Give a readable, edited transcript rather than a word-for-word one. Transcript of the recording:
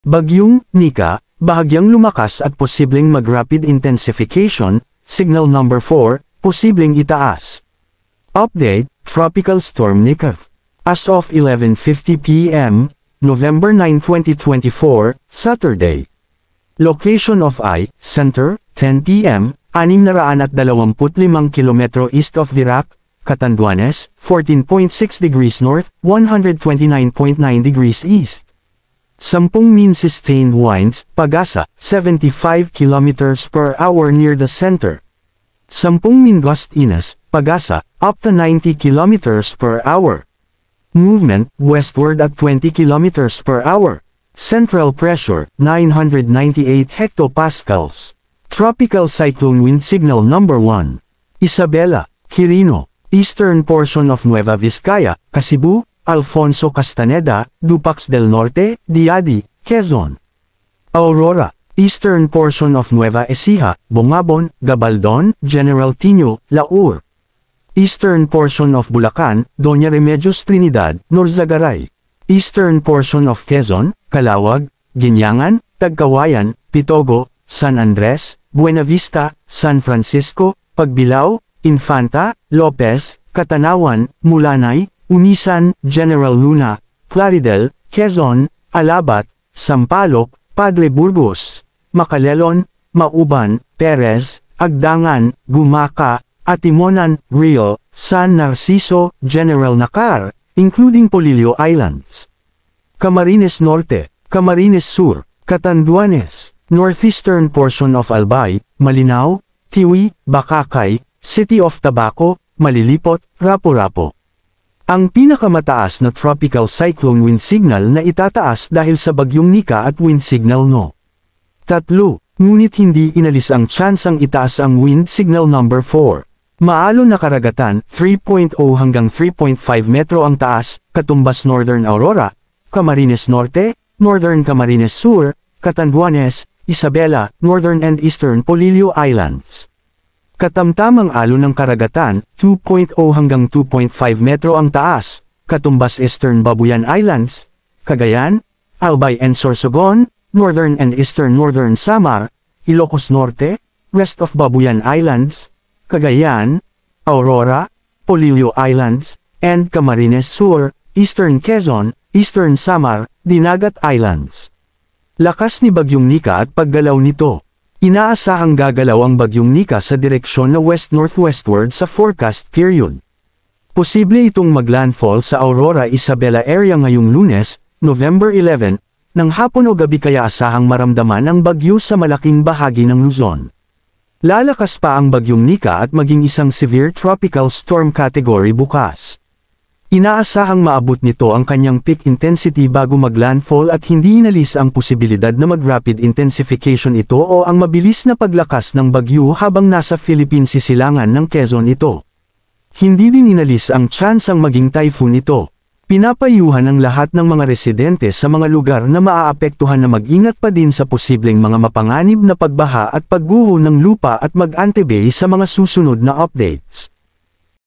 Bagyong Nika, bahagyang lumakas at posibleng mag-rapid intensification, signal number 4, posibleng itaas. Update, Tropical Storm Nika. As of 11:50 p.m., November 9, 2024, Saturday. Location of Center, 10 p.m., 625 km east of Dirac, Catanduanes, 14.6 degrees north, 129.9 degrees east. 10 mean sustained winds, Pagasa, 75 km per hour near the center. 10 mean gust inus, Pagasa, up to 90 km per hour. Movement, westward at 20 km per hour. Central pressure, 998 hectopascals. Tropical cyclone wind signal number 1. Isabela, Quirino. Eastern portion of Nueva Vizcaya, Cebu, Alfonso Castaneda, Dupax del Norte, Diadi, Quezon. Aurora. Eastern portion of Nueva Ecija, Bongabon, Gabaldon, General Tino, Laur. Eastern portion of Bulacan, Doña Remedios Trinidad, Norzagaray. Eastern portion of Quezon, Calawag, Ginyangan, Tagkawayan, Pitogo, San Andres, Buenavista, San Francisco, Pagbilao, Infanta, Lopez, Catanawan, Mulanay, Unisan, General Luna, Plaridel, Quezon, Alabat, Sampaloc, Padre Burgos, Macalelon, Mauban, Perez, Agdangan, Gumaca, Atimonan, Real, San Narciso, General Nakar, including Polillo Islands. Camarines Norte, Camarines Sur, Catanduanes, northeastern portion of Albay, Malinao, Tiwi, Bacacay, City of Tabaco, Malilipot, Rapu-Rapu. Ang pinakamataas na tropical cyclone wind signal na itataas dahil sa bagyong Nika at wind signal no. 3. Ngunit hindi inalis ang tsansang itaas ang wind signal number 4. Maalon na karagatan, 3.0 hanggang 3.5 metro ang taas, katumbas Northern Aurora, Camarines Norte, Northern Camarines Sur, Catanduanes, Isabela, Northern and Eastern Polillo Islands. Katamtamang alon ng karagatan, 2.0 hanggang 2.5 metro ang taas, katumbas Eastern Babuyan Islands, Cagayan, Albay and Sorsogon, Northern and Eastern Northern Samar, Ilocos Norte, West of Babuyan Islands, Cagayan, Aurora, Polillo Islands, and Camarines Sur, Eastern Quezon, Eastern Samar, Dinagat Islands. Lakas ni Bagyong Nika at paggalaw nito. Inaasahang gagalaw ang Bagyong Nika sa direksyon na west-northwestward sa forecast period. Posible itong maglandfall sa Aurora Isabela area ngayong Lunes, November 11, ng hapon o gabi kaya asahang maramdaman ang bagyo sa malaking bahagi ng Luzon. Lalakas pa ang Bagyong Nika at maging isang severe tropical storm category bukas. Inaasahang maabot nito ang kanyang peak intensity bago maglandfall at hindi inalis ang posibilidad na mag-rapid intensification ito o ang mabilis na paglakas ng bagyo habang nasa Philippine sisilangan ng Quezon ito. Hindi din inalis ang tsansang maging typhoon ito. Pinapayuhan ang lahat ng mga residente sa mga lugar na maaapektuhan na mag-ingat pa din sa posibleng mga mapanganib na pagbaha at pagguho ng lupa at mag-antebay sa mga susunod na updates.